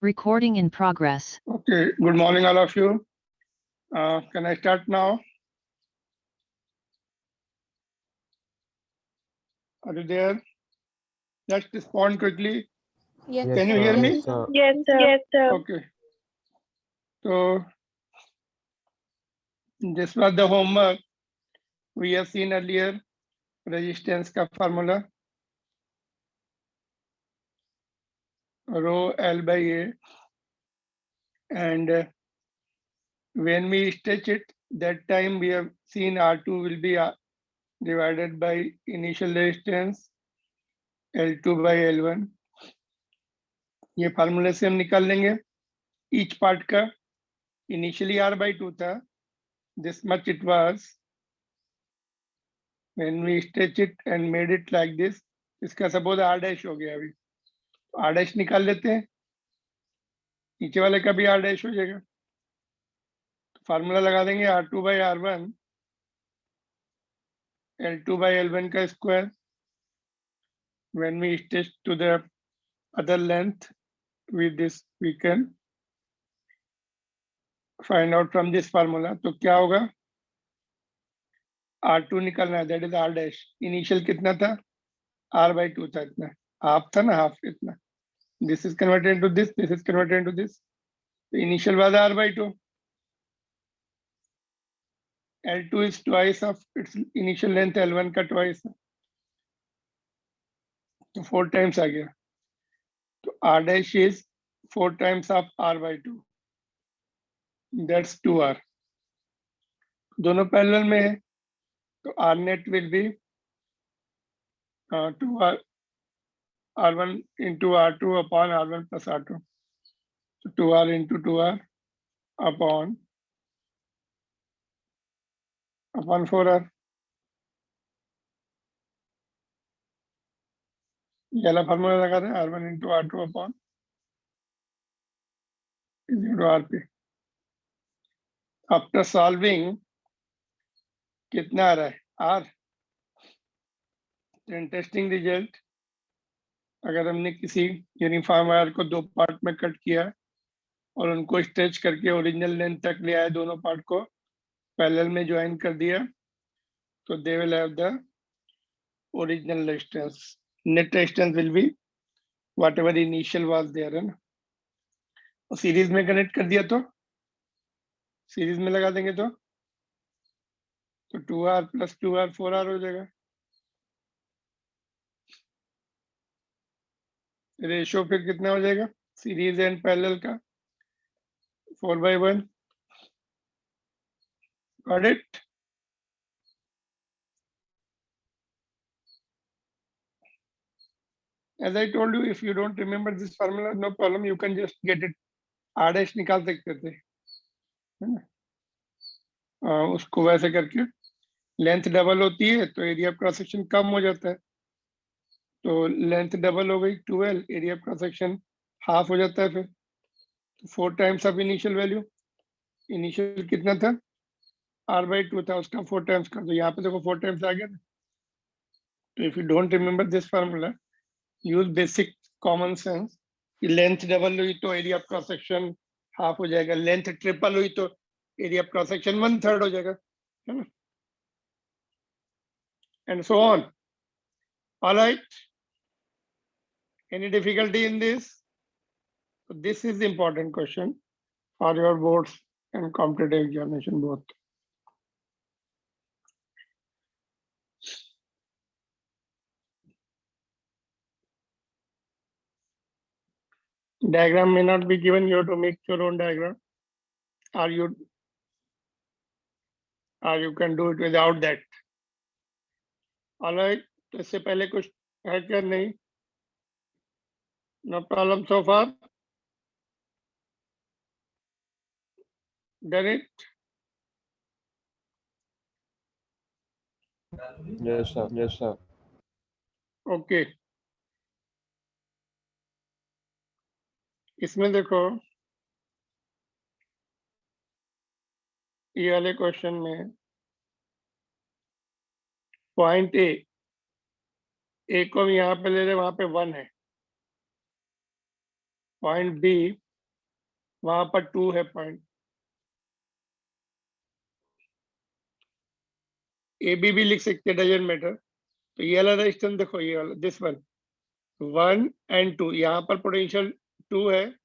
Recording in progress. Okay, good morning, all of you. Can I start now? Are you there? Just respond quickly. Yes, Can you sir. hear me? Yes, sir. Yes, sir. Yes, sir. Okay. So this was the homework we have seen earlier. Resistance का formula. Rho L by A. And when we stretch it, that time we have seen R2 will be divided by initial resistance L2 by L1. ये फार्मूले से हम निकाल लेंगे each part का initially R by 2 था, this much it was. When we stretch it and made it like this, इसका suppose R dash हो गया अभी, R dash निकाल लेते हैं, नीचे वाले का भी R dash हो जाएगा, तो फार्मूला लगा देंगे R2 by R1 L2 by L1 का square. When we stretch to the other length with this, we can find out from this formula. तो क्या होगा, R2 निकालना है, that is R dash. Initial कितना था, R by 2 था, इतना हाफ था ना, हाफ इतना. This is converted into this, this is converted into this. The initial was R by 2. L2 is twice of its initial length, L1 का twice. तो 4 times आ गया. तो R dash is 4 times of R by 2. That's 2R. दोनों parallel में है, तो R net will be 2R R1 into R2 upon R1 plus R2. So 2R into 2R upon 4R. ये वाला फार्मूला लगा दें, R1 into R2 upon is equal to RP. After solving, कितना आ रहा है R? इंटरेस्टिंग रिजल्ट, अगर हमने किसी यूनिफॉर्म वायर को 2 पार्ट में कट किया और उनको स्ट्रेच करके ओरिजिनल लेंथ तक ले आए, दोनों पार्ट को पैरेलल में ज्वाइन कर दिया, तो they will have the original resistance. Net resistance will be whatever initial was there. है ना, और सीरीज में कनेक्ट कर दिया तो सीरीज में लगा देंगे तो 2R plus 2R 4R हो जाएगा. रेशियो फिर कितना हो जाएगा सीरीज एंड पैरेलल का, 4/1. Got it? As I told you, if you don't remember this formula, no problem, you can just get it. R dash निकाल सकते थे, है ना, उसको वैसे करके लेंथ डबल होती है तो एरिया ऑफ क्रॉस सेक्शन कम हो जाता है, तो लेंथ डबल हो गई 12, area of cross section half हो जाता है. फिर 4 times of initial value, initial कितना था R by 2 था, उसका 4 टाइम्स कर दो, यहाँ पे देखो 4 टाइम्स आ गया ना. तो if you don't remember this formula, use basic common sense. Length double हुई तो area of cross section half हो जाएगा, लेंथ ट्रिपल हुई तो एरिया ऑफ क्रॉस सेक्शन 1/3 हो जाएगा, है ना, and so on. All right, any difficulty in this? So this is the important question for your boards and competitive examination both. Diagram may not be given, you have to make your own diagram, or you can do it without that. All right, तो इससे पहले कुछ है क्या? नहीं, no problem so far. Done it? Yes, sir. Yes, sir. Okay. इसमें देखो, ये वाले क्वेश्चन में पॉइंट ए को हम यहाँ पे ले रहे, वहां पे 1 है. पॉइंट बी वहां पर 2 है पॉइंट, ए बी भी लिख सकते हैं, डजेंट मैटर। तो ये वाला रेजिस्टेंस देखो, ये वाला दिस वन 1 and 2, यहाँ पर पोटेंशियल 2 है,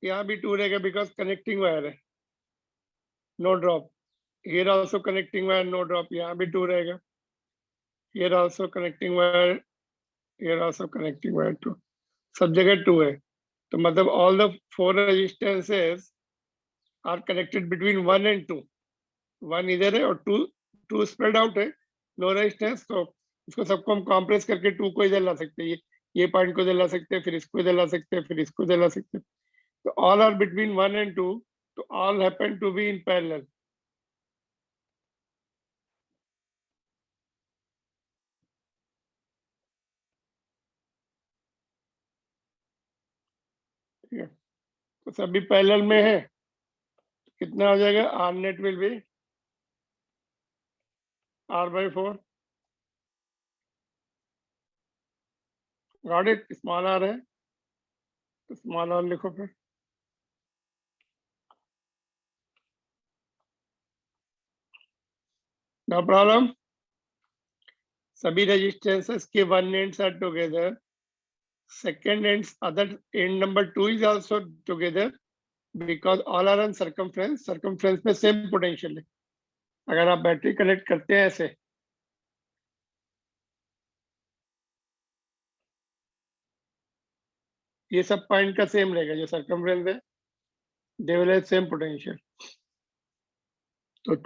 यहाँ भी 2 रहेगा बिकॉज कनेक्टिंग वायर है, no drop. Here also connecting wire, no drop, यहाँ भी 2 रहेगा। Here also connecting wire, here also connecting wire 2, सब जगह 2 है। तो मतलब all the 4 resistances are connected between 1 and 2। 1 इधर है और 2 स्प्रेड आउट है, नो रेजिस्टेंस। तो इसको सबको हम कॉम्प्रेस करके 2 को इधर ला सकते हैं, ये पॉइंट को इधर ला सकते हैं, फिर इसको इधर ला सकते हैं, फिर इसको इधर ला सकते हैं। तो ऑल आर बिटवीन 1 and 2, तो all happen to be in parallel. ठीक है, तो सभी पैरेलल में है, कितना हो जाएगा, R net will be R/4। Got it, small R है तो स्मॉल आर लिखो फिर। नो प्रॉब्लम, सभी रेजिस्टेंसेस के 1 ends are together, second and other end number 2 is also together because all are on circumference। circumference में same potential है। अगर आप बैटरी कनेक्ट करते हैं ऐसे, ये सब पॉइंट का सेम रहेगा, जो सर्कमफ्रेंस है दे विल हैव सेम पोटेंशियल। तो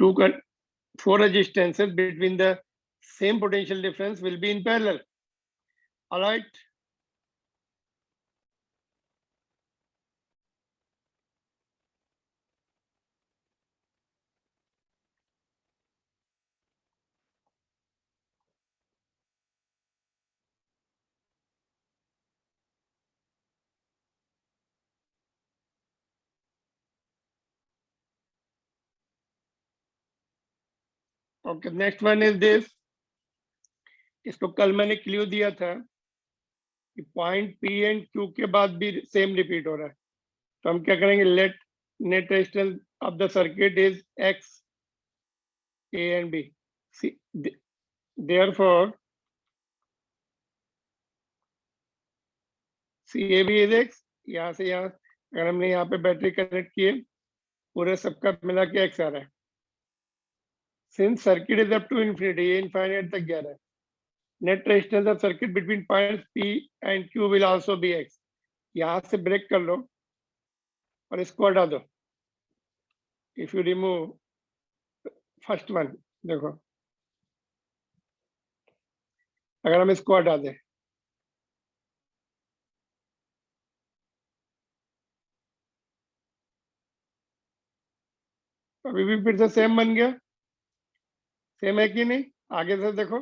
4 resistances between the same potential difference will be in parallel. Alright, okay, next one is this. इसको कल मैंने क्लू दिया था कि पॉइंट पी एंड क्यू के बाद भी सेम रिपीट हो रहा है। तो हम क्या करेंगे, let net resistance of the circuit is x A and B. therefore CAB is x. यहाँ से यहाँ अगर हमने यहाँ पे बैटरी कनेक्ट किए, पूरे सबका मिला के एक्स आ रहा है। Since circuit is up to infinity, ये इनफाइनाइट तक जा रहा है, net resistance of circuit between points P and Q will also be x. यहाँ से ब्रेक कर लो और इसको हटा दो। If you remove first one, देखो अगर हम इसको हटा दें, अभी भी फिर से सेम बन गया। सेम है कि नहीं, आगे से देखो,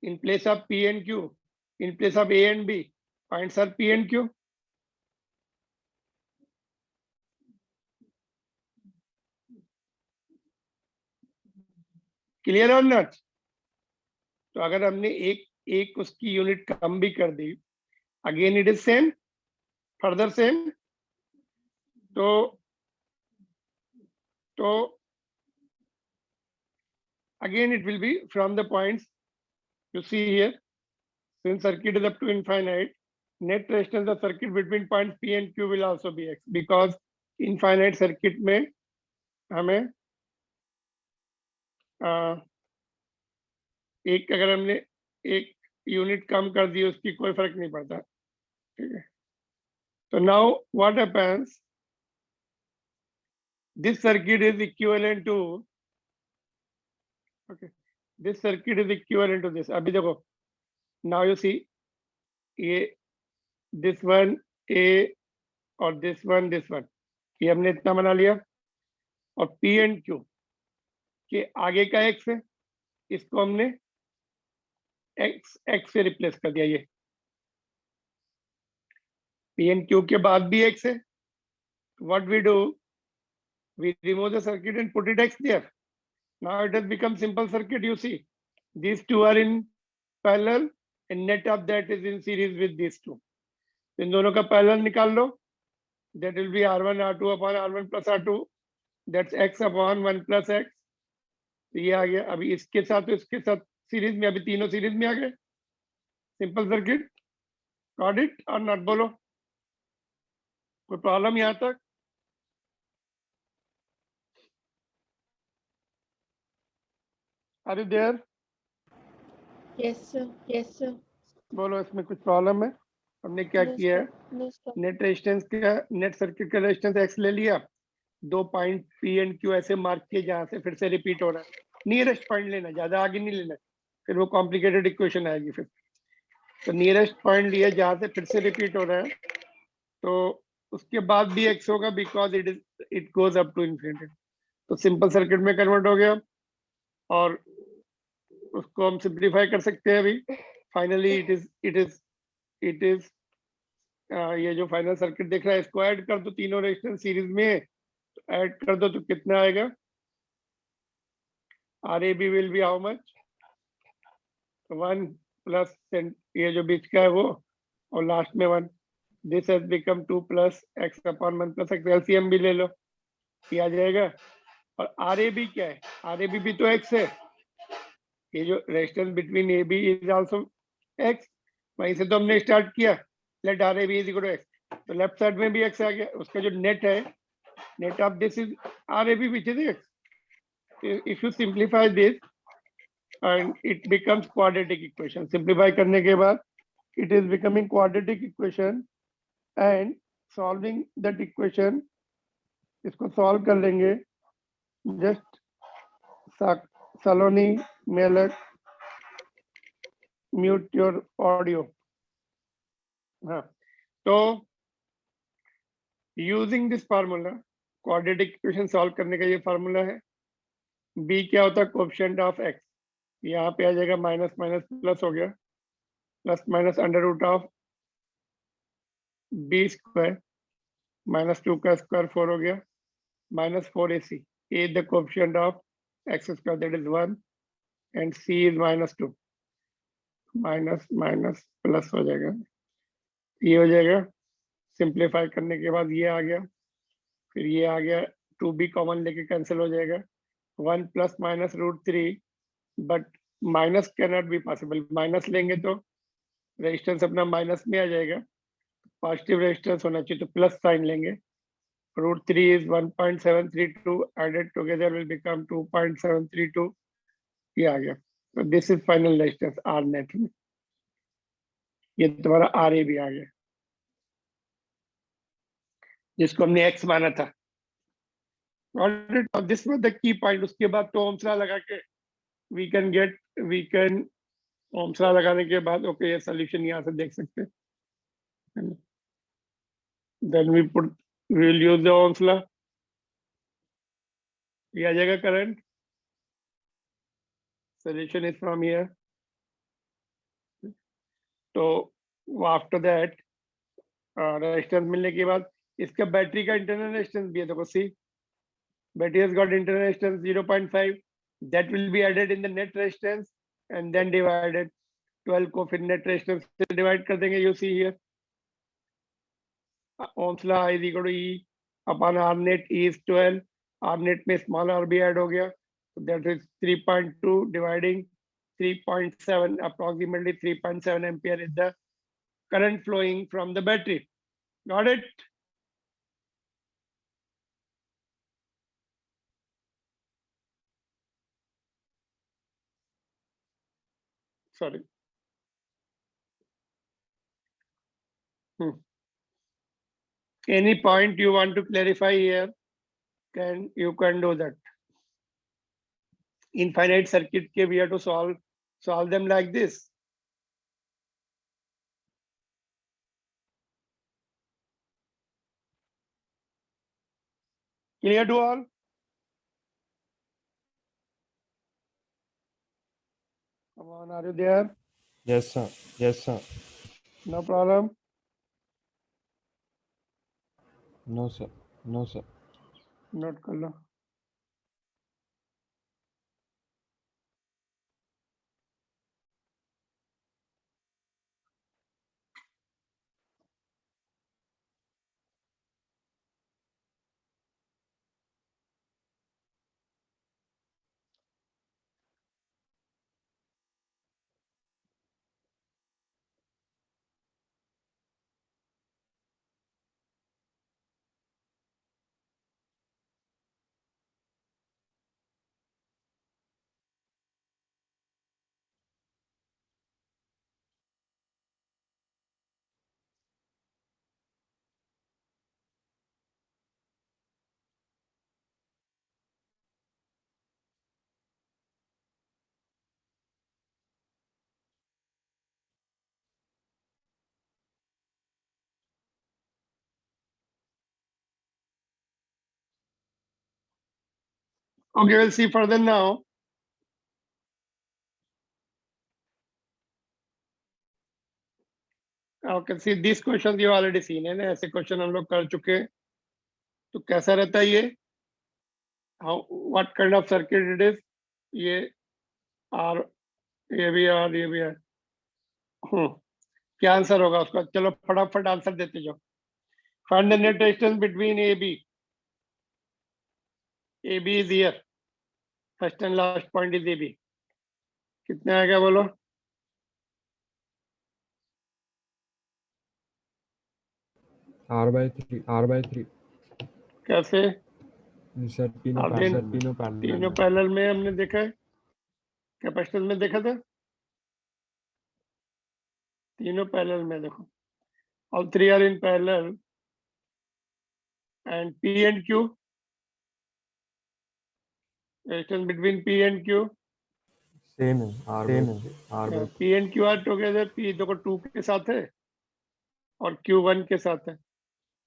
in place of P and Q, in place of A and B, points are P and Q। Clear और नॉट? तो अगर हमने एक उसकी यूनिट कम भी कर दी, again it is same, further same. तो again it will be from the points you see here, since circuit is up to infinite, net resistance of circuit between points P and Q will also be x, because infinite circuit में हमें एक अगर हमने एक unit कम कर दी, उसकी कोई फर्क नहीं पड़ता। ठीक है, तो now what happens, this circuit is equivalent to, okay, this circuit is equivalent to this. अभी देखो, नाउ यू सी, ये दिस वन ए और दिस वन, ये हमने इतना बना लिया, और P एंड Q के आगे का x है, इसको हमने x से रिप्लेस कर दिया। ये P एंड Q के बाद भी x है, what we do, we remove the circuit and put it x there. Now it has become simple circuit. You see, these two are in parallel and net of that is in series with these two. इन दोनों का parallel निकाल लो, that will be R1 R2 upon R1 plus R2, that's x upon 1 plus x. तो ये आ गया. अभी इसके साथ तो इसके साथ सीरीज में, अभी तीनों सीरीज में आ गए. Simple circuit. गॉट इट और नॉट? बोलो, कोई प्रॉब्लम यहाँ तक? Are you there? Yes, sir. Yes, sir. बोलो, इसमें कुछ प्रॉब्लम है? हमने क्या No, किया है? sir. No, sir. Net resistance का, नेट सर्किट का रेजिस्टेंस एक्स ले लिया, 2 पॉइंट पी एंड क्यू ऐसे मार्क किए जहां से फिर से रिपीट हो रहा है. नियरेस्ट पॉइंट लेना, ज्यादा आगे नहीं लेना, फिर वो कॉम्प्लिकेटेड इक्वेशन आएगी फिर. तो नियरेस्ट पॉइंट लिया जहां से फिर से रिपीट हो रहा है, तो उसके बाद भी एक्स होगा, because it goes up to infinity. तो सिंपल सर्किट में कन्वर्ट हो गया और उसको हम सिंप्लीफाई कर सकते हैं अभी. फाइनली इट इज ये जो फाइनल सर्किट दिख रहा है, इसको ऐड कर दो, तीनों रेजिस्टेंस सीरीज में ऐड कर दो तो कितना आएगा? R A B will be how much? 1 plus ये जो बीच का है वो, और लास्ट में 1. This has become 2 plus x upon 1 plus x. LCM भी ले लो, ये आ जाएगा. और आर ए बी क्या है? आर ए बी भी तो एक्स है. ये जो resistance between A B is also x. वहीं से तो हमने स्टार्ट किया. Let R A B is equal to x. तो लेफ्ट साइड में भी एक्स आ गया. उसका जो नेट है, net of this is R A B which is x. If you simplify this and it becomes quadratic equation. Simplify करने के बाद it is becoming quadratic equation, and solving that equation, इसको solve कर लेंगे. Just Saloni, Melek, mute your audio. हाँ, तो using this formula, quadratic equation solve करने का ये formula है. b क्या होता है? Coefficient of x. यहाँ पे आ जाएगा माइनस माइनस प्लस हो गया, plus minus under root of B square, -2 का स्क्वायर 4 हो गया, -4ac. a the coefficient of x square, that is 1, and c is -2. Minus minus plus हो जाएगा, ये हो जाएगा. सिंप्लीफाई करने के बाद ये आ गया, फिर ये आ गया, 2b कॉमन लेके कैंसिल हो जाएगा. 1 plus minus √3, but minus can not be possible. Minus लेंगे तो रेजिस्टेंस अपना माइनस में आ जाएगा. पॉजिटिव रेजिस्टेंस होना चाहिए, तो प्लस साइन लेंगे. √3 is 1.732, added together will become 2.732. ये आ गया. तो this is final resistance R net में. ये तुम्हारा आर ए भी आ गया, जिसको हमने एक्स माना था. This was the key point. उसके बाद तो ओम्स लॉ लगा के वी कैन ओम्स लॉ लगाने के बाद ओके, ये सॉल्यूशन यहाँ से देख सकते हैं. Then we will use the Ohm's law. ये आ जाएगा current. Solution is from here. तो आफ्टर दैट रेजिस्टेंस मिलने के बाद इसका बैटरी का इंटरनल रेजिस्टेंस भी है. देखो सी, battery has got internal resistance 0.5, that will be added in the net resistance and then divided. 12 को फिर net resistance से divide कर देंगे. You see here Ohm's law is equal to E upon R net. E is 12. R net में small r भी add हो गया, so that is 3.2 dividing 3.7, approximately 3.7 ampere is the current flowing from the battery. Got it? Sorry. Any point you want to clarify here, you can do that. Infinite circuit ke we have to solve them like this. Clear to all? Come on, are you there? Yes, sir. Yes, sir. No problem. No, sir. No, sir. Note कर लो. Okay, we'll see further now. Okay, see these questions you already seen है ना, ऐसे question हम लोग कर चुके हैं. तो कैसा रहता है ये? How, what kind of circuit it is? ये R, ये भी R, ये भी R. क्या आंसर होगा उसका? चलो फटाफट आंसर देते जाओ. Find the net resistance between AB. AB is here. First and last point is AB. कितने आएगा बोलो? R/3. कैसे? सर तीनों तीनों पैरेलल में हमने देखा है, कैपेसिटर में देखा था. तीनों पैरेलल में देखो. All three are in parallel. And P and Q. Resistance between P and Q. Same है R/3. P and Q are together. P देखो 2 के साथ है और Q 1 के साथ है.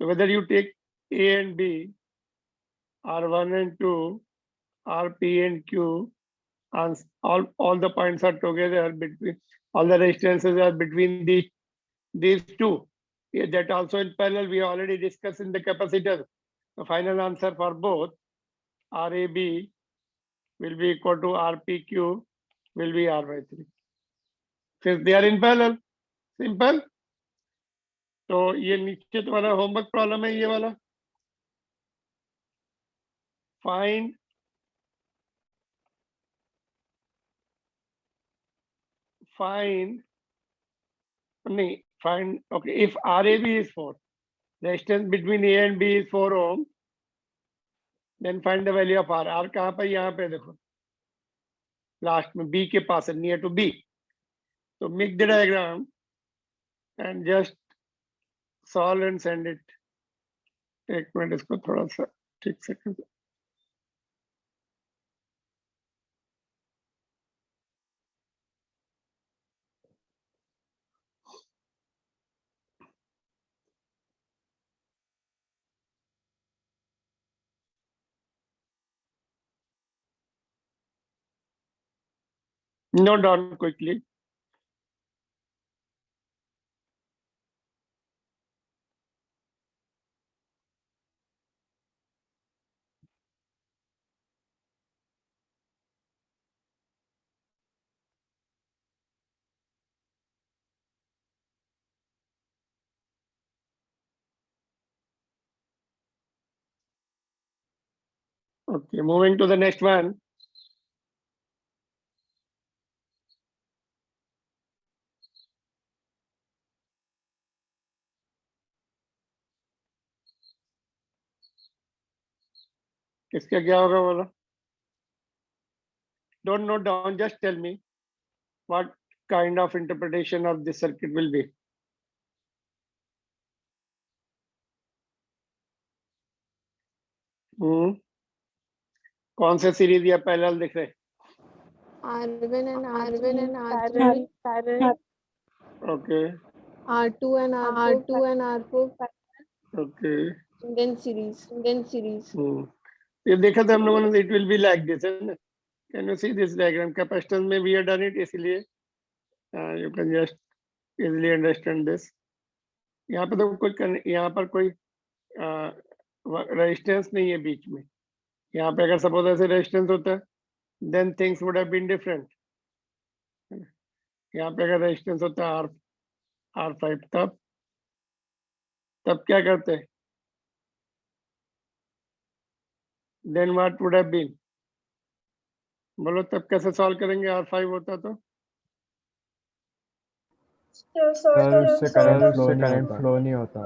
So whether you take A and B, R1 and 2, R, P and Q, and all the points are together between, all the resistances are between these two. Yeah, that also in parallel we already discussed in the capacitor. The final answer for both RAB will be equal to RPQ will be R/3. Since they are in parallel, simple. तो ये नीचे तुम्हारा homework problem है ये वाला. Find okay, if RAB is 4, the distance between A and B is 4 ohm, then find the value of R. R कहाँ पे? यहाँ पे देखो, लास्ट में B के पास है, near to B. So make the diagram and just solve and send it. एक minute इसको थोड़ा सा ठीक से कर दो. Note down quickly. Okay, moving to the next one. इसका क्या होगा बोलो? Don't note down, just tell me what kind of interpretation of this circuit will be. कौन से सीरीज या पैरेलल दिख रहे? R1 and R3 parallel. Okay. R2 and R4 Okay. then series. ये देखा था हम लोगों ने. It will be like this, है ना? Can you see this diagram? Capacitance में we have done it, इसलिए you can just easily understand this. यहाँ पे तो यहाँ पर कोई रेजिस्टेंस नहीं है बीच में. यहाँ पे अगर सपोज ऐसे रेजिस्टेंस होता then things would have been different. यहाँ पे अगर रेजिस्टेंस होता R5 तब क्या करते? then what would have been? बोलो तब कैसे सॉल्व करेंगे? R5 होता तो उससे करंट फ्लो नहीं होता.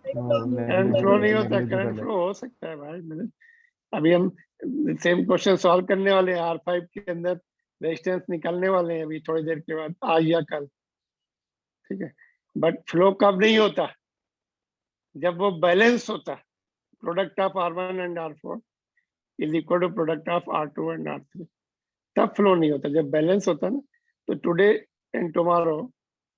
करंट फ्लो नहीं होता. करंट फ्लो हो सकता है भाई. अभी हम सेम क्वेश्चन सॉल्व करने वाले हैं. R5 के अंदर रेजिस्टेंस निकालने वाले हैं अभी थोड़ी देर के बाद, आज या कल. ठीक है, बट फ्लो कब नहीं होता? जब वो बैलेंस होता. Product of R1 and R4 is equal to product of R2 and R3. तब फ्लो नहीं होता. जब बैलेंस होता ना, तो today and tomorrow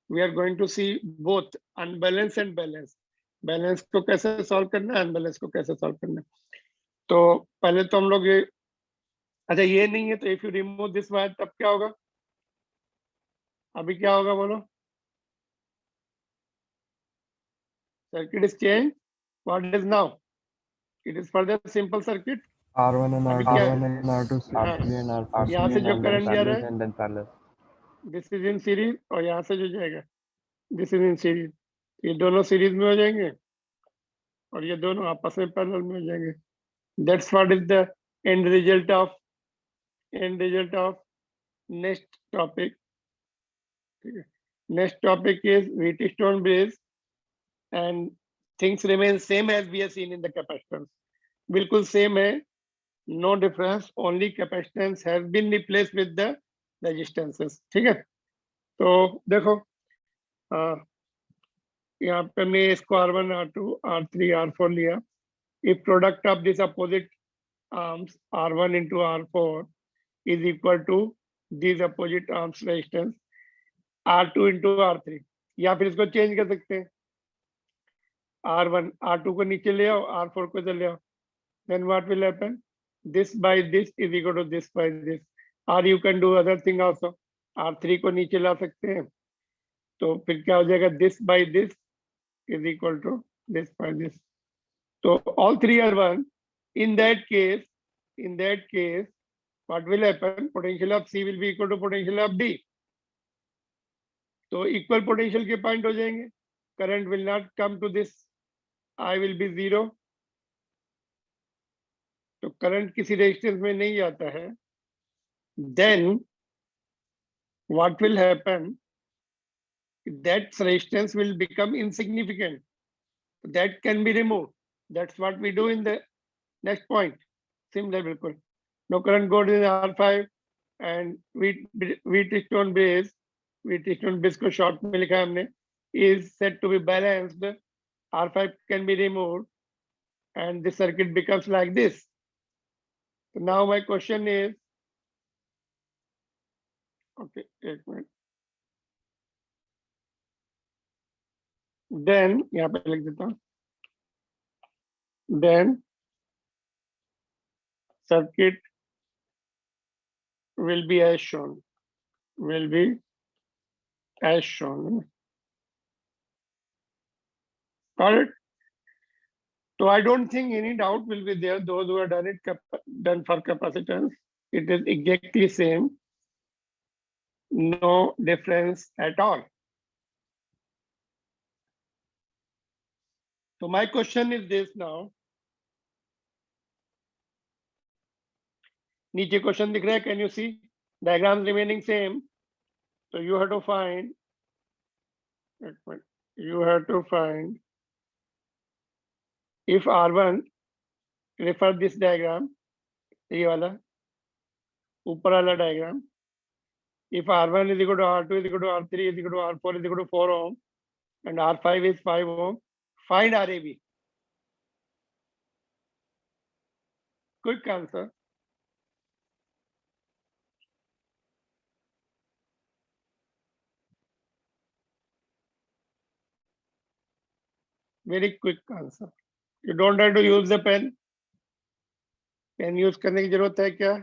we are going to see both unbalance and balance. Balance को कैसे सॉल्व करना है, अनबैलेंस को कैसे सॉल्व करना है. तो पहले तो हम लोग ये अच्छा ये नहीं है तो if you remove this wire तब क्या होगा? अभी क्या होगा बोलो? Circuit is changed. What is now? It is further simple circuit. R1 and अभी R2, क्या है? R1 and R2, हाँ, R3 and R4, यहाँ से जो करंट जा रहा है and then parallel. This is in series, और यहाँ से जो जाएगा दिस इज इन सीरीज। ये दोनों सीरीज में हो जाएंगे और ये दोनों आपस में पैरेलल में हो जाएंगे। That's what is the end result of next topic. ठीक है, next topic is Wheatstone bridge and things remain same as we have seen in the capacitance. बिल्कुल सेम है, no difference, only capacitance has been replaced with the resistances. ठीक है, तो देखो यहाँ पे मैं इसको R1 R2 R3 R4 लिया। If product of this opposite arms R1 into R4 is equal to these opposite arms resistance R2 into R3, या फिर इसको चेंज कर सकते हैं, R1 R2 को नीचे ले आओ, R4 को इधर ले आओ, then what will happen? This by this is equal to this by this, or you can do other thing also, R3 को नीचे ला सकते हैं, तो फिर क्या हो जाएगा? This by this is equal to this by this, so all three are one. In that case what will happen? Potential of C will be equal to potential of D, तो इक्वल पोटेंशियल के point हो जाएंगे। Current will not come to this, I will be 0, तो current किसी resistance में नहीं आता है। Then what will happen? That resistance will become insignificant, that can be removed. That's what we do in the next point. Similar बिल्कुल, no current goes in R5 and Wheatstone bridge को short में लिखा है हमने, is said to be balanced, R5 can be removed and the circuit becomes like this. So now my question is, okay, एक minute, then यहाँ पे लिख देता हूँ, then circuit will be as shown, got it? So I don't think any doubt will be there. Those who have done for capacitance, it is exactly same, no difference at all. So my question is this now. नीचे question दिख रहा है, can you see? Diagrams remaining same. So you have to find, if R1, refer this diagram, ये वाला ऊपर वाला diagram, if R1 is equal to R2 is equal to R3 is equal to R4 is equal to 4 ohm and R5 is 5 ohm, find RAB. Quick answer. Very quick answer. You don't have to use the pen. Pen use करने की जरूरत है क्या?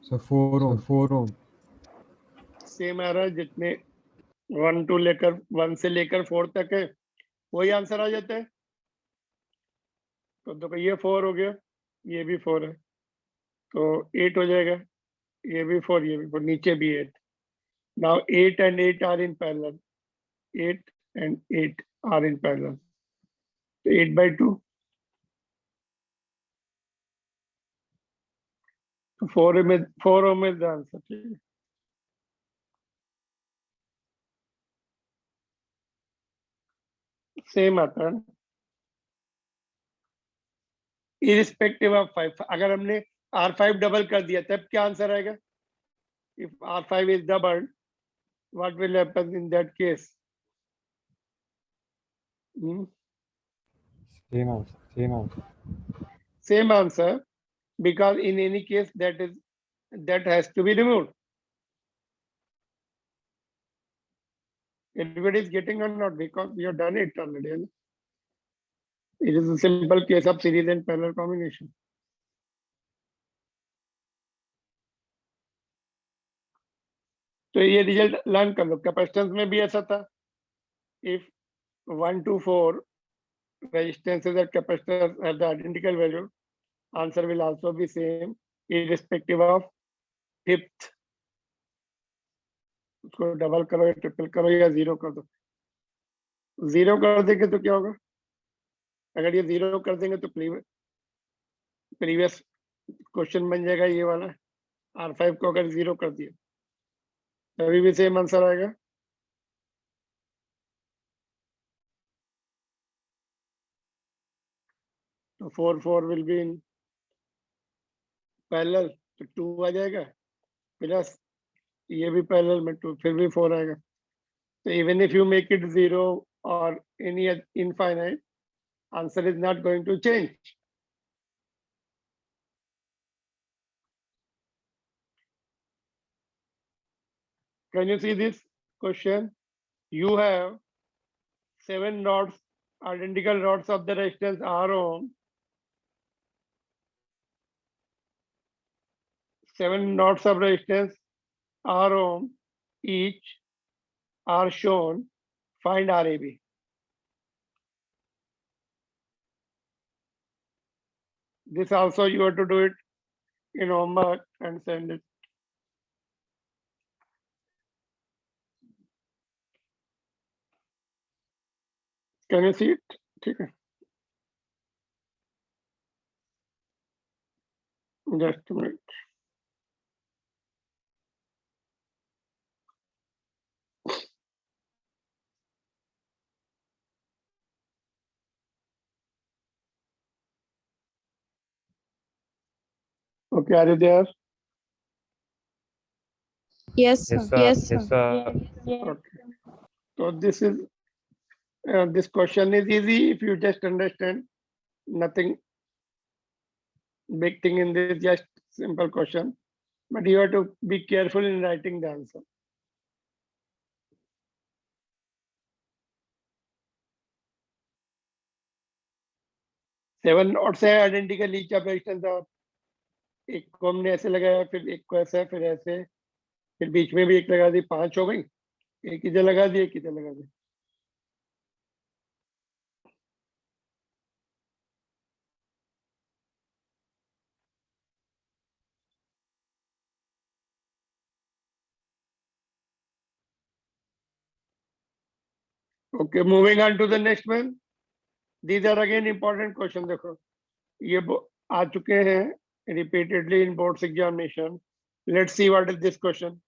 So 4 ohm. Same आ रहा है, जितने 1 से लेकर 4 तक है वही आंसर आ जाता है। तो देखो ये 4 हो गया, ये भी 4 है, तो 8 हो जाएगा, ये भी 4, ये भी 4, नीचे भी 8। Now 8 and 8 are in parallel. 8 and 8 are in parallel. 8 by 2. So 4 ohm is the answer. Same आता है, इरिस्पेक्टिव ऑफ 5। अगर हमने R5 डबल कर दिया तब क्या आंसर आएगा? If R5 is doubled, what will happen in that case? Same answer, because in any case that has to be removed. Everybody is getting or not, because we have done it already. It is a simple case of series and parallel combination. तो ये result learn कर लो। Capacitance में भी ऐसा था, if 1 to 4 resistances and capacitors have the identical value, answer will also be same irrespective of fifth. उसको double करो या ट्रिपल करो या जीरो कर दो। जीरो कर देंगे तो क्या होगा? अगर ये जीरो कर देंगे तो प्रीवियस क्वेश्चन बन जाएगा ये वाला। R5 को अगर जीरो कर दिया तभी भी सेम आंसर आएगा। तो 4 4 विल बी इन पैरेलल, तो 2 आ जाएगा, प्लस ये भी पैरेलल में 2, फिर भी 4 आएगा। तो even if you make it 0 और any infinite, answer is not going to change. Can you see this question? You have 7 rods, identical rods of the resistance R ohm. 7 rods of resistance R ohm each are shown. Find RAB. This also you have to do it in homework and send it. Can you see it? ठीक है, just a minute. Okay, are you there? Yes, Yes, sir. sir. Yes, Yes, sir. sir. Okay. So this is this question is easy if you just understand. Nothing big thing in this, just simple question. But you have to be careful in writing the answer. Seven notes है identical each of resistance of, एक को हमने ऐसे लगाया, फिर एक को ऐसे, फिर ऐसे, फिर बीच में भी एक लगा दी, 5 हो गई। एक इधर लगा दी, एक इधर लगा दी। Okay, moving on to the next one. These are again important question. देखो ये आ चुके हैं repeatedly in boards examination. Let's see what is this question.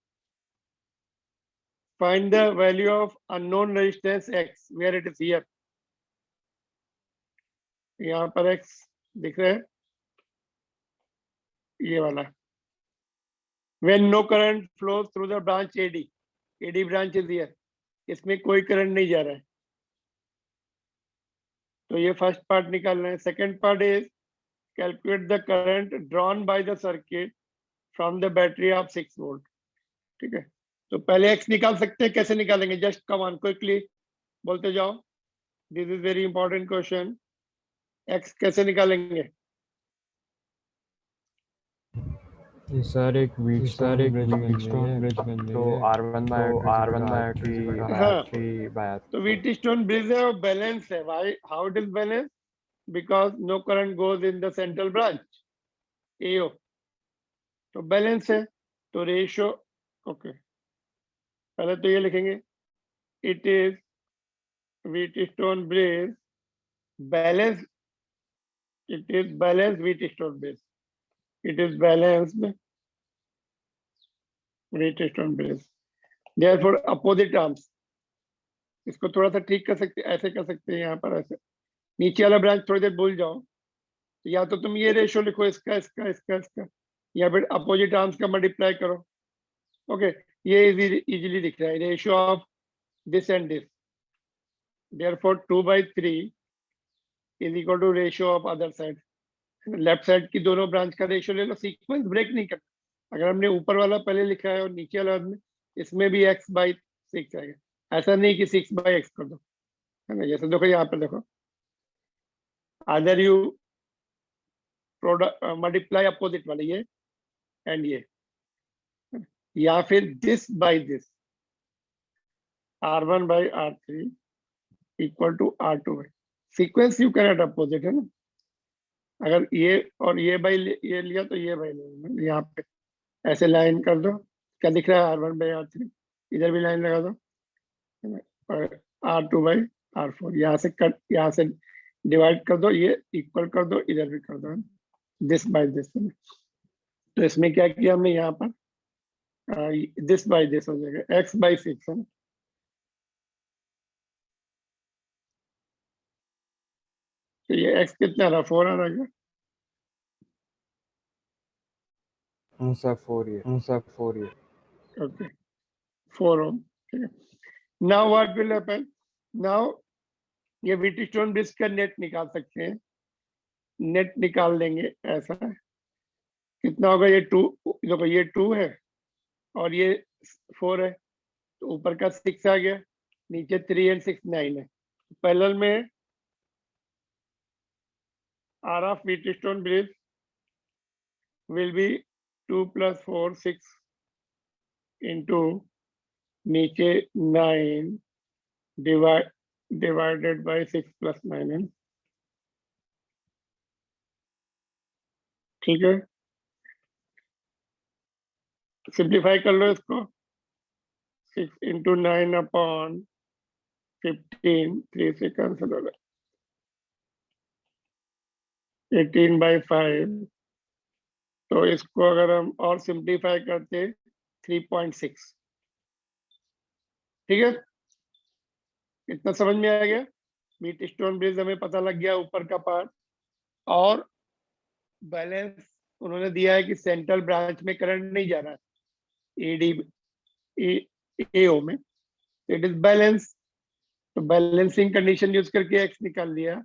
Find the value of unknown resistance X where it is here. यहाँ पर X दिख रहा है, ये वाला। When no current flows through the branch AD, AD branch is here. इसमें कोई current नहीं जा रहा है, तो ये फर्स्ट पार्ट निकालना है। Second part is calculate the current drawn by the circuit from the battery of 6 volt. ठीक है, तो पहले एक्स निकाल सकते हैं, कैसे निकालेंगे? जस्ट कम ऑन क्विकली बोलते जाओ, this is very important question. X कैसे निकालेंगे? सर एक व्हीटस्टोन ब्रिज बन तो R1 बाय 3 बाय तो व्हीटस्टोन ब्रिज है और बैलेंस है। Why, how it is balance? Because no current goes in the central branch AO, तो बैलेंस है। तो रेशियो, ओके, पहले तो ये लिखेंगे, it is Wheatstone bridge balance, it is balanced Wheatstone base. It is balanced Wheatstone base. Therefore, opposite arms. इसको थोड़ा सा ठीक कर सकते, ऐसे कर सकते हैं, यहाँ पर ऐसे। नीचे वाला ब्रांच थोड़ी देर भूल जाओ, तो या तो तुम ये रेशियो लिखो, इसका इसका इसका इसका, या फिर अपोजिट आर्म्स का मल्टीप्लाई करो। ओके, ये इजीली दिख रहा है, ratio of this and this. Therefore, 2/3 is equal to ratio of other side. Left side की दोनों ब्रांच का रेशियो ले लो, सीक्वेंस ब्रेक नहीं करना। अगर हमने ऊपर वाला पहले लिखा है और नीचे वाला में, इसमें भी x/6 आएगा। ऐसा नहीं कि 6/x कर दो, है ना? जैसे देखो यहाँ पे देखो, other you product multiply opposite वाले ये एंड ये, या फिर this by this, R1 by R3 equal to R2 by, sequence you cannot opposite है ना, अगर ये और ये बाई ये लिया तो ये बाई लेना, यहाँ पे ऐसे लाइन कर दो, क्या दिख रहा है R1 by R3, इधर भी लाइन लगा दो, और R2 by R4, यहाँ से कट, यहाँ से डिवाइड कर दो, ये इक्वल कर दो, इधर भी कर दो, दिस बाय दिस। तो इसमें क्या किया हमने यहाँ पर, दिस बाय दिस हो जाएगा x by 6 है ना, तो ये x कितना रहा, 4 आ रहा है, Musa 4 year. okay 4 ohm, ठीक है। now what will happen, now ये व्हीटस्टोन ब्रिज का नेट निकाल सकते हैं, नेट निकाल लेंगे, ऐसा कितना होगा, ये 2, देखो ये 2 है और ये 4 है, तो ऊपर का 6 आ गया, नीचे 3 and 6 9 है, पैरेलल में R of Wheatstone bridge will be 2 plus 4 6 into नीचे 9 divided by 6 plus 9 है, ठीक है। सिंप्लीफाई कर लो इसको, 6 into 9 upon 15, 3 से कैंसिल हो गया, 18 by 5, तो इसको अगर हम और सिंप्लीफाई करते 3.6, ठीक है। इतना समझ में आ गया, व्हीटस्टोन ब्रिज हमें पता लग गया ऊपर का पार्ट, और बैलेंस उन्होंने दिया है कि सेंट्रल ब्रांच में करंट नहीं जा रहा है, एओ में, इट इज बैलेंस, तो बैलेंसिंग कंडीशन यूज करके एक्स निकाल लिया,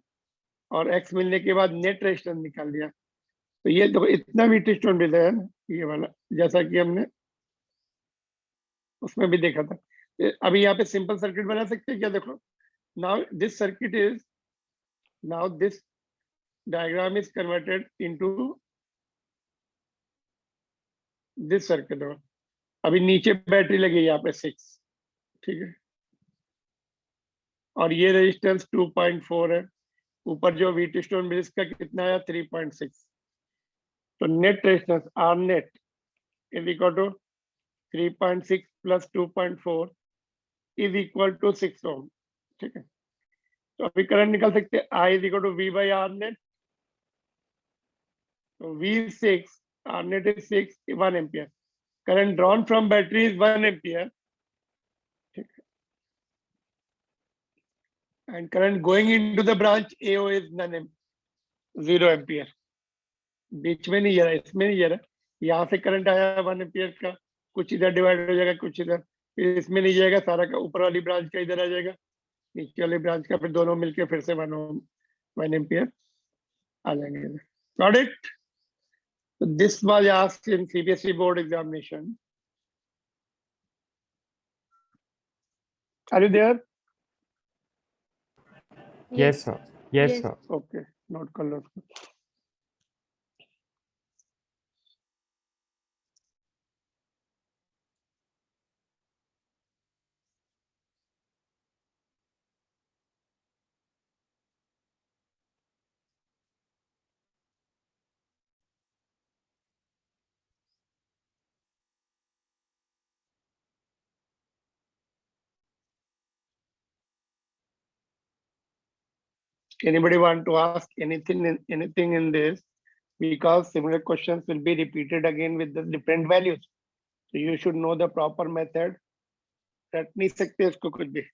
और एक्स मिलने के बाद नेट रेजिस्टेंस निकाल लिया, तो ये देखो इतना व्हीटस्टोन ब्रिज है ना, ये वाला, जैसा कि हमने उसमें भी देखा था। अभी यहाँ पे सिंपल सर्किट बना सकते हैं क्या, देखो now this circuit is, now this diagram is converted into this circuit. अभी नीचे बैटरी लगी है यहाँ पे 6, ठीक है, और ये रेजिस्टेंस 2.4 है, ऊपर जो व्हीटस्टोन ब्रिज का कितना है 3.6, तो net resistance R net is equal to 3.6 plus 2.4 is equal to 6 ohm, ठीक है। तो अभी करंट निकाल सकते हैं, I is equal to V by R net, तो V 6, R net is 6, 1 ampere, current drawn from battery is 1 ampere, ठीक है, and current going into the branch AO is 0 ampere, बीच में नहीं जा रहा, इसमें नहीं जा रहा, यहाँ से करंट आया 1 एम्पियर का, कुछ इधर डिवाइड हो जाएगा, कुछ इधर, फिर इसमें नहीं जाएगा, सारा का ऊपर वाली ब्रांच का इधर आ जाएगा, नीचे वाली ब्रांच का, फिर दोनों मिलके फिर से 1 एम्पियर आ जाएंगे। Got it? This was asked in CBSE board examination. Are you there? Yes, sir. Yes. Okay, note कर लो उसको। Anybody want to ask anything in this? Because similar questions will be repeated again with the different values. So you should know the proper method. रट नहीं सकते इसको कुछ भी।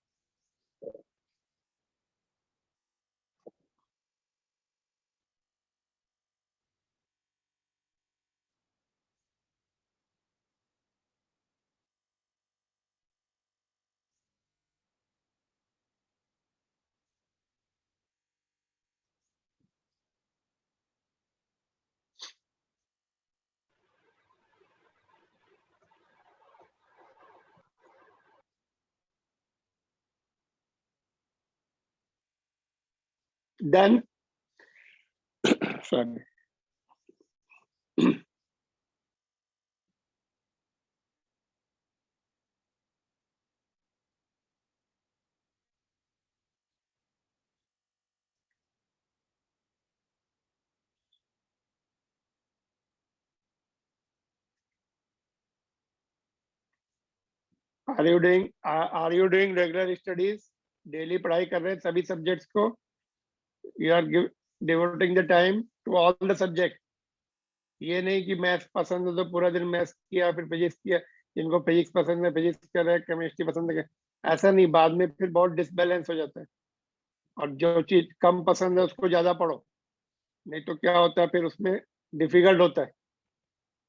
Then Sorry. Are you doing regular studies? Daily पढ़ाई कर रहे हैं सभी subjects को? You are devoting the time to all the subjects. ये नहीं कि मैथ्स पसंद है तो पूरा दिन मैथ्स किया फिर फिजिक्स किया, जिनको फिजिक्स पसंद है फिजिक्स कर रहे हैं, केमिस्ट्री पसंद है, ऐसा नहीं, बाद में फिर बहुत डिसबैलेंस हो जाता है। और जो चीज कम पसंद है उसको ज्यादा पढ़ो, नहीं तो क्या होता है फिर उसमें डिफिकल्ट होता है।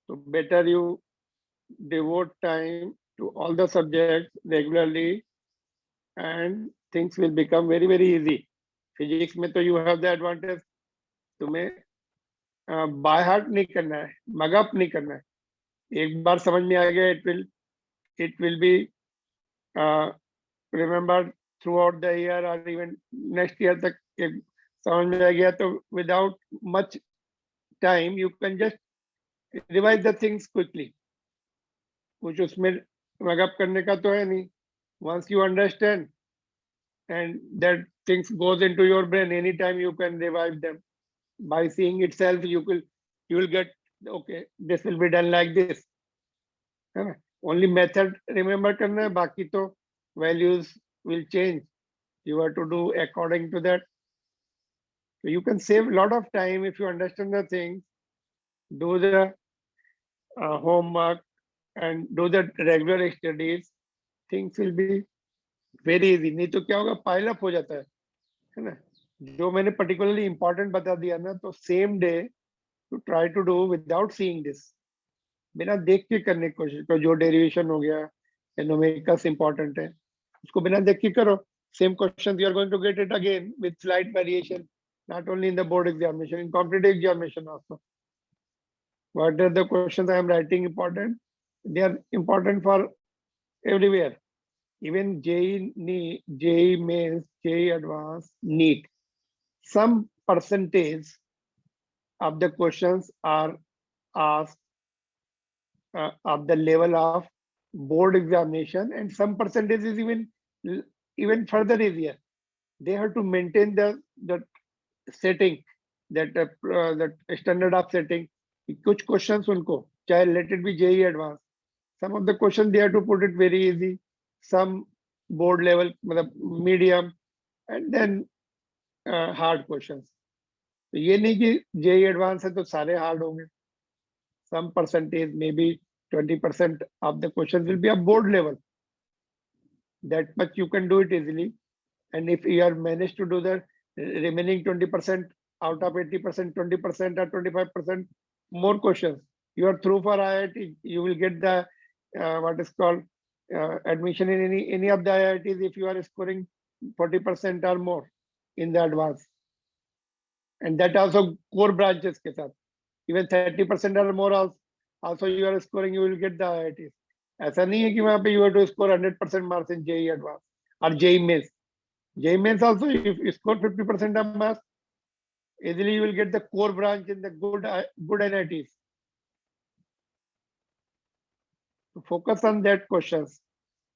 तो better you devote time to all the subjects regularly and things will become very very easy. Physics में तो you have the advantage, तुम्हें by heart नहीं करना है, mug up नहीं करना है, एक बार समझ में आ गया it will be remembered throughout the year or even next year तक एक समझ में आ गया तो without much time you can just revise the things quickly. कुछ उसमें मगअप करने का तो है नहीं. Once you understand and that things goes into your brain, anytime you can revive them by seeing itself. You will get, okay, this will be done like this, है ना? Only method remember करना है, बाकी तो values will change. You have to do according to that. So you can save a lot of time if you understand the things, do the homework and do the regular studies. Things will be very easy. नहीं तो क्या होगा, pile up हो जाता है ना? जो मैंने particularly important बता दिया ना, तो same day to try to do without seeing this, बिना देख के करने की कोशिश करो. जो डेरिवेशन हो गया, न्यूमेरिकल्स इंपॉर्टेंट है, उसको बिना देख के करो. Same questions you are going to get it again with slight variation, not only in the board examination, in competitive examination also. What are the questions I am writing important? They are important for everywhere. Even JEE, JEE Mains, JEE Advanced, NEET. Some percentage of the questions are asked of the level of board examination, and some percentage is even further easier. They have to maintain the setting, that standard of setting. कुछ questions उनको, चाहे let it be JEE Advanced, some of the questions they have to put it very easy, some board level, मतलब medium, and then hard questions. तो ये नहीं कि JEE Advanced है तो सारे hard होंगे. Some percentage, maybe 20% of the questions will be of board level. That much you can do it easily. And if you are managed to do the remaining 20% out of 80%, 20% or 25% more questions, you are through for IIT. You will get the what is called admission in any of the IITs if you are scoring 40% or more in the advanced. And that also core branches के साथ, even 30% or more also you are scoring, you will get the IITs. ऐसा नहीं है कि वहाँ पे you have to score 100% marks in JEE Advanced or JEE Mains. JEE Mains also, if you score 50% of marks, easily you will get the core branch in the good NITs. So focus on that questions.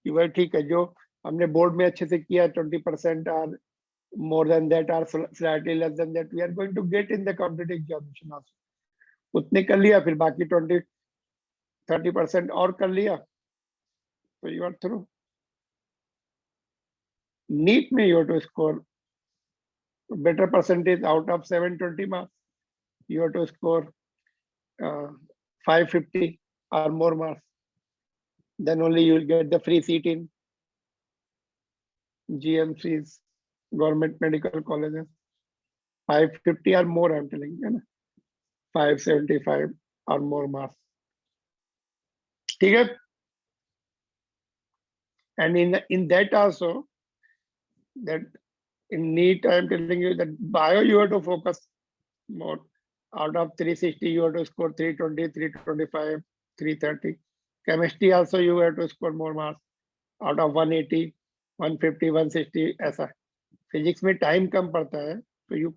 You were ठीक है, जो हमने board में अच्छे से किया 20% or more than that or slightly less than that, we are going to get in the competitive examination also. उतने कर लिया, फिर बाकी 20-30% और कर लिया, so you are through. NEET में you have to score better percentage. Out of 720 marks, you have to score 550 or more marks. Then only you will get the free seat in GMCs, government medical colleges. 550 or more, I'm telling you, 575 or more marks. ठीक है? And in that also, that in NEET, I am telling you that bio you have to focus more. Out of 360, you have to score 320, 325, 330. Chemistry also you have to score more marks. Out of 180, 150, 160, ऐसा. Physics में time कम पड़ता है, so you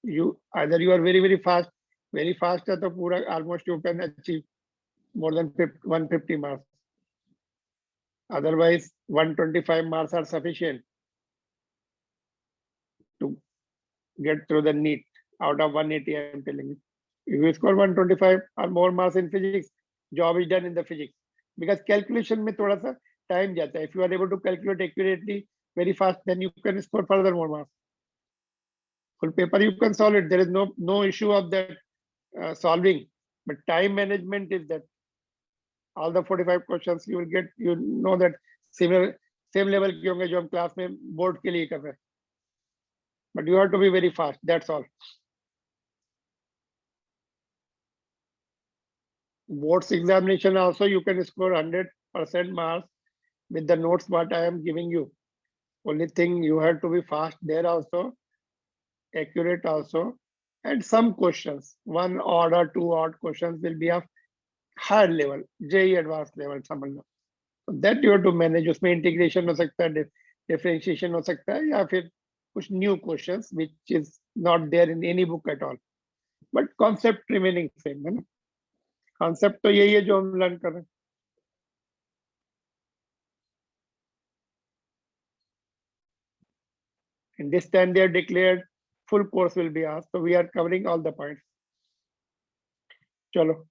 You either you are very fast, very fast है तो पूरा almost you can achieve more than 150 marks. Otherwise 125 marks are sufficient to get through the NEET out of 180. I am telling you. If you score 125 or more marks in physics, job is done in the physics. Because calculation में थोड़ा सा time जाता है. If you are able to calculate accurately very fast, then you can score further more marks. Full paper you can solve it. There is no issue of that solving, but time management is that all the 45 questions you will get. You know that similar same level के होंगे जो हम class में board के लिए कर रहे हैं. But you have to be very fast. That's all. Boards examination also you can score 100% marks with the notes what I am giving you. Only thing you have to be fast there also, accurate also, and some questions, 1 odd or 2 odd questions will be of higher level, JEE advanced level समझ लो. So that you have to manage. उसमें integration हो सकता है, differentiation हो सकता है, या फिर कुछ new questions which is not there in any book at all. But concept remaining same है ना. Concept तो यही है जो हम learn कर रहे हैं. And this time they are declared full course will be asked. So we are covering all the points. Chalo.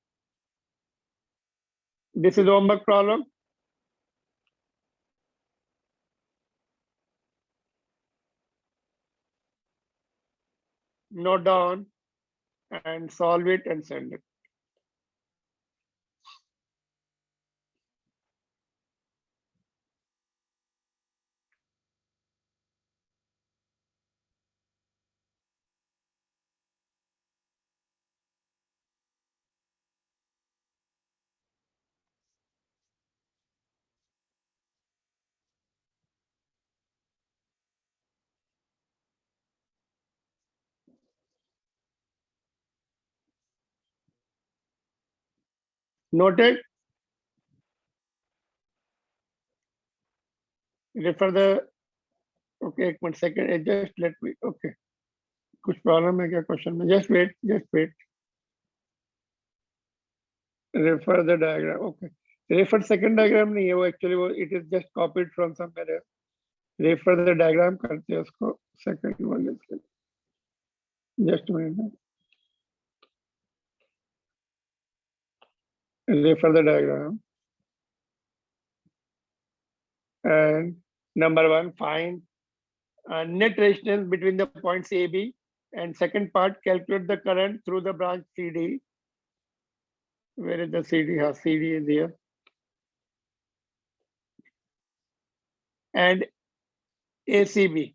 This is homework problem. Note down and solve it and send it. Noted. Refer the. Okay, 1 second. Just let me. Okay. कुछ problem है क्या question में? Just wait. Just wait. Refer the diagram. Okay. Refer second diagram नहीं है वो actually वो it is just copied from somewhere else. Refer the diagram करते हैं उसको second one is. Just a minute. Refer the diagram. And number 1, find net resistance between the points A, B, and second part, calculate the current through the branch CD. Where is the CD? CD is here. And ACB.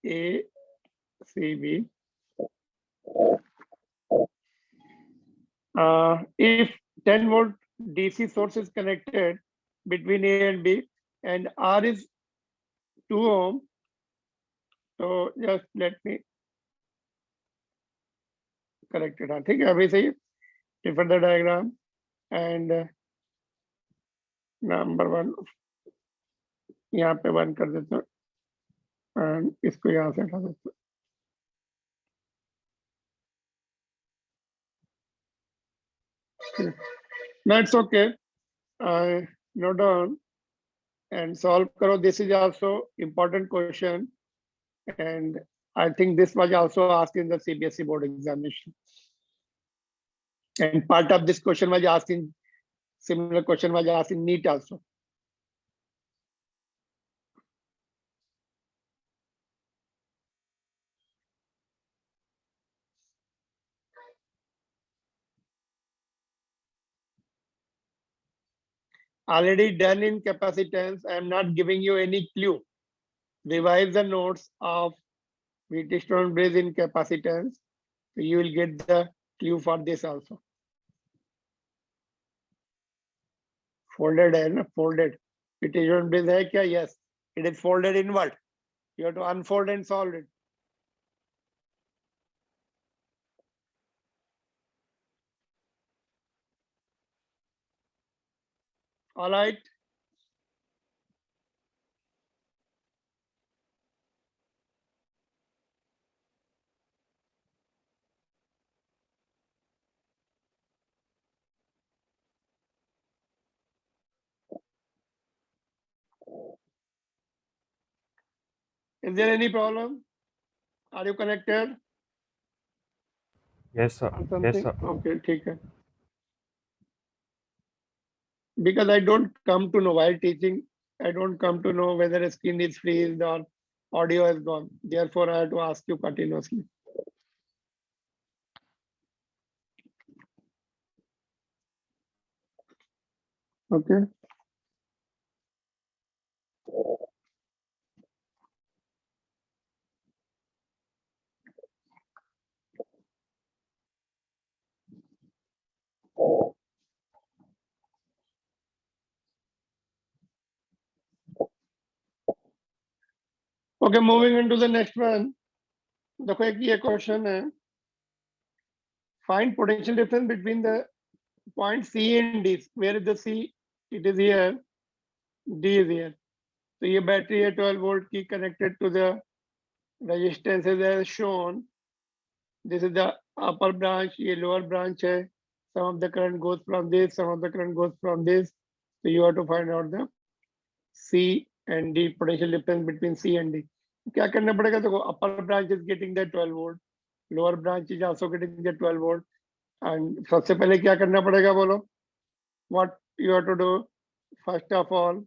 ACB. If 10 volt DC source is connected between A and B, and R is 2 ohm, so just let me correct it. ठीक है अभी सही. Refer the diagram and number 1 यहाँ पे 1 कर देते हैं and इसको यहाँ से हटा देते हैं. That's okay. Note down and solve karo. This is also important question, and I think this was also asked in the CBSE board examination. And part of this question was asked in similar question was asked in NEET also. Already done in capacitance. I am not giving you any clue. Revise the notes of Wheatstone bridge in capacitance. So you will get the clue for this also. Folded है ना, folded. Wheatstone bridge है क्या? Yes, it is folded inward. You have to unfold and solve it. All right. Is there any problem? Are you connected Yes, sir. or something? Okay, ठीक है. Because I don't come to know while teaching, I don't come to know whether a screen is freezed or audio is gone. Therefore, I have to ask you continuously. Okay. Okay, moving into the next one. देखो एक ये question है. Find potential difference between the point C and D. Where is the C? It is here. D is here. So ये battery है 12 volt की connected to the resistances as shown. This is the upper branch. ये lower branch है. Some of the current goes from this. Some of the current goes from this. So you have to find out the C and D potential difference between C and D. क्या करना पड़ेगा? देखो upper branch is getting the 12 volt. Lower branch is also getting the 12 volt. And सबसे पहले क्या करना पड़ेगा बोलो? What you have to do? First of all,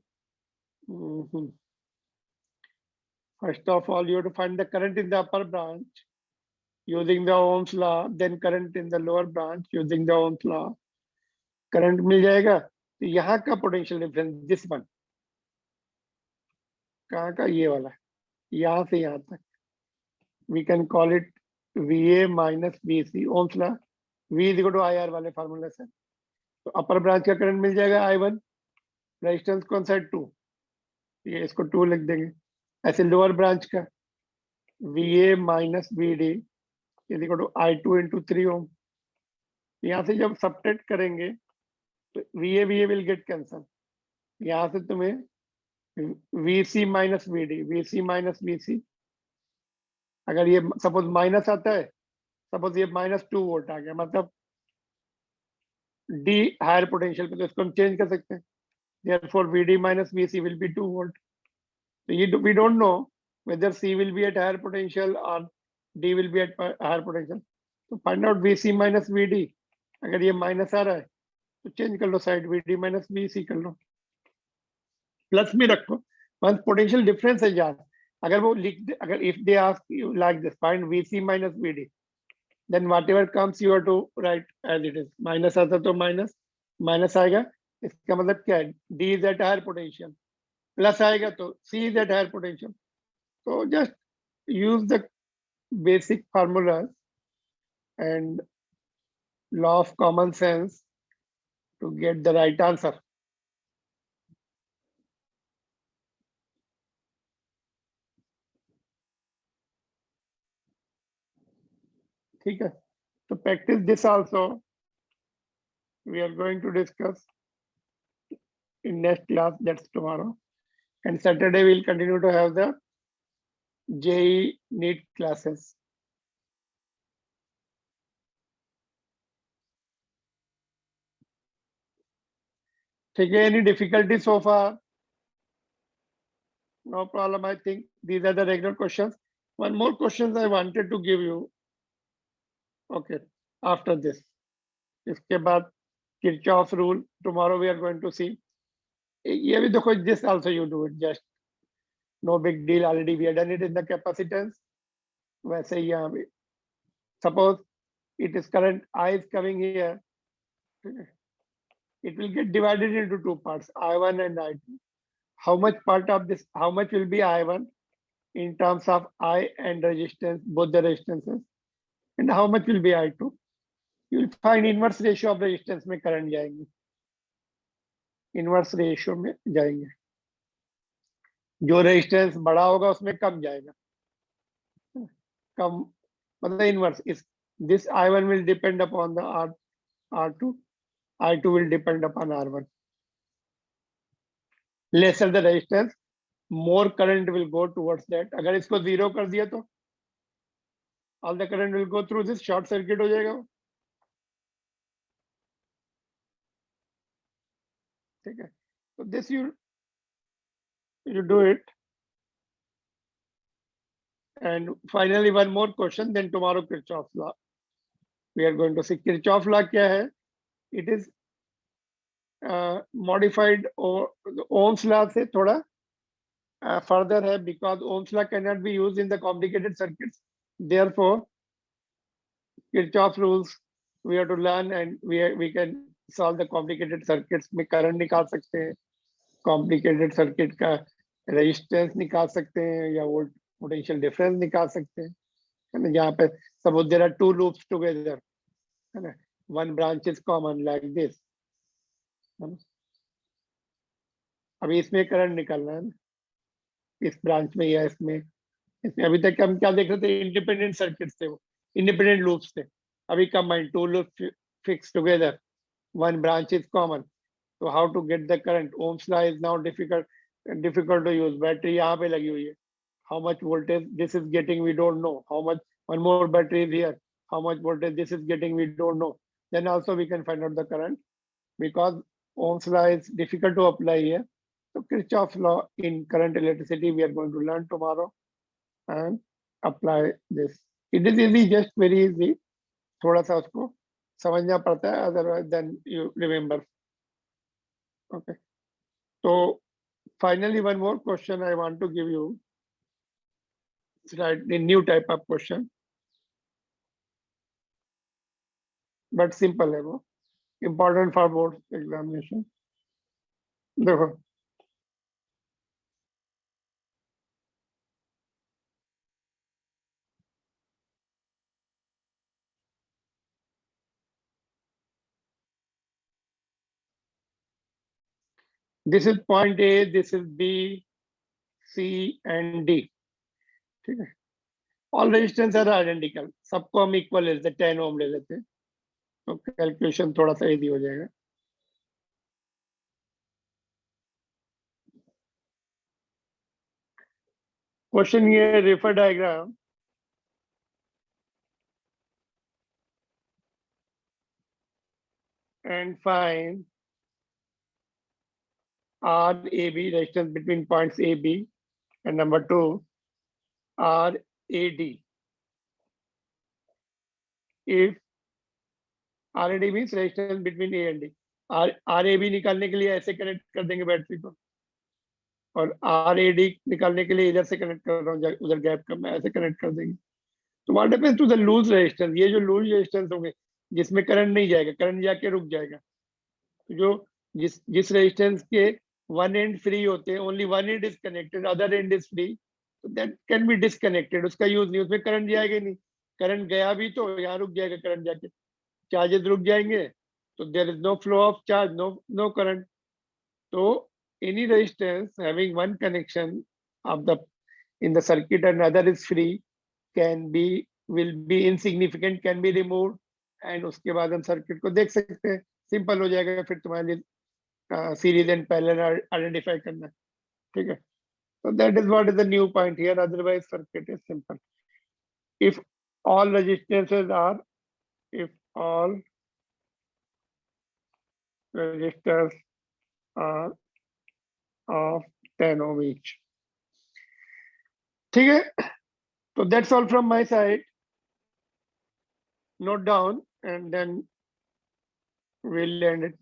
you have to find the current in the upper branch using the Ohm's law, then current in the lower branch using the Ohm's law. Current मिल जाएगा. तो यहाँ का potential difference, this one, कहाँ का? ये वाला, यहाँ से यहाँ तक. We can call it VA minus VC. Ohm's law, V is equal to IR वाले फार्मूले से. तो अपर ब्रांच का करंट मिल जाएगा I1, रेजिस्टेंस कौन सा है 2, ये इसको 2 लिख देंगे. ऐसे लोअर ब्रांच का VA minus VD is equal to I2 into 3 ohm. यहाँ से जब सब्ट्रैक्ट करेंगे तो VA विल गेट कैंसल. यहाँ से तुम्हें VC माइनस VC, अगर ये सपोज माइनस आता है, सपोज ये -2 वोल्ट आ गया, मतलब D हायर पोटेंशियल पे, तो इसको हम चेंज कर सकते हैं. Therefore, VD minus VC will be 2 volt. So we don't know whether C will be at higher potential or D will be at higher potential. So find out VC minus VD. अगर ये minus आ रहा है तो change कर लो side, VD minus VC कर लो. Plus में रखो. once potential difference है यार, अगर वो लिख दे, अगर if they ask you like this, find VC minus VD, then whatever comes you have to write as it is. Minus आता तो माइनस आएगा, इसका मतलब क्या है? D is at higher potential. Plus आएगा तो C is at higher potential. So just use the basic formulas and law of common sense to get the right answer. ठीक है, तो practice this also. We are going to discuss in next class, that's tomorrow, and Saturday we'll continue to have the JEE NEET classes. ठीक है, any difficulty so far? No problem. I think these are the regular questions. One more questions I wanted to give you. Okay, after this, इसके बाद Kirchhoff's rule. Tomorrow we are going to see. ये भी देखो, this also you do it, just no big deal. Already we have done it in the capacitance. वैसे ही यहाँ भी. Suppose it is current I is coming here. It will get divided into two parts, I1 and I2. How much part of this? How much will be I1 in terms of I and resistance, both the resistances, and how much will be I2? You will find inverse ratio of resistance में current जाएंगे. Inverse ratio में जाएंगे. जो resistance बड़ा होगा उसमें कम जाएगा. कम मतलब इनवर्स. इस this I1 will depend upon the R2. I2 will depend upon R1. Lesser the resistance, more current will go towards that. अगर इसको 0 कर दिया तो all the current will go through this, short circuit हो जाएगा. ठीक है, so this you do it. And finally, one more question, then tomorrow Kirchhoff's law. We are going to see Kirchhoff law क्या है? It is modified or Ohm's law से थोड़ा further है, because Ohm's law cannot be used in the complicated circuits. Therefore, Kirchhoff rules we have to learn, and we can solve the complicated circuits. में current निकाल सकते हैं, complicated circuit का resistance निकाल सकते हैं, या potential difference निकाल सकते हैं, है ना? यहाँ पे suppose there are two loops together, है ना? One branch is common like this, है ना? अभी इसमें करंट निकालना है ना, इस ब्रांच में या इसमें अभी तक हम क्या देख रहे थे? इंडिपेंडेंट सर्किट थे, वो इंडिपेंडेंट लूप्स थे. अभी combined two loop fix together, one branch is common. तो how to get the current? Ohm's law is now difficult to use. Battery यहाँ पे लगी हुई है, how much voltage this is getting we don't know. How much one more battery is here, how much voltage this is getting we don't know. Then also we can find out the current, because Ohm's law is difficult to apply here. So Kirchhoff's law in current electricity we are going to learn tomorrow and apply this. It is easy, just very easy. थोड़ा सा उसको समझना पड़ता है, otherwise then you remember. Okay. So finally one more question I want to give you. It's right, a new type of question, but simple है वो, important for board examination. देखो, this is point A, this is B, C and D. ठीक है, all resistance are identical, सबको हम equal ले लेते, 10 ओम ले लेते, तो कैलकुलेशन थोड़ा सा इजी हो जाएगा. क्वेश्चन ये, refer diagram and find RAB, resistance between points AB, and number 2 RAD. If RAD means resistance between A and D. RAB निकालने के लिए ऐसे कनेक्ट कर देंगे बैटरी को, और RAD निकालने के लिए इधर से कनेक्ट कर रहा हूँ, उधर गैप का मैं ऐसे कनेक्ट कर देंगे. तो what happens to the loose resistance? ये जो लूज रेजिस्टेंस होंगे जिसमें करंट नहीं जाएगा, करंट जाके रुक जाएगा, जो जिस रेजिस्टेंस के वन एंड फ्री होते हैं, only one and is connected, other and is free, that can B disconnected. उसका यूज नहीं, उसमें करंट जाएगा नहीं. करंट गया भी तो यहाँ रुक जाएगा, करंट जाके चार्जेस रुक जाएंगे, तो there is no flow of charge, no current. तो any resistance having one connection of the in the circuit and other is free will be insignificant, can be removed, and उसके बाद हम circuit को देख सकते हैं, सिंपल हो जाएगा. फिर तुम्हारे लिए सीरीज एंड पैरेलल आइडेंटिफाई करना, ठीक है. So that is what is the new point here, otherwise circuit is simple. If all resistances are, if all resistors are of 10 ohm each. ठीक है, so that's all from my side. Note down and then we'll end it.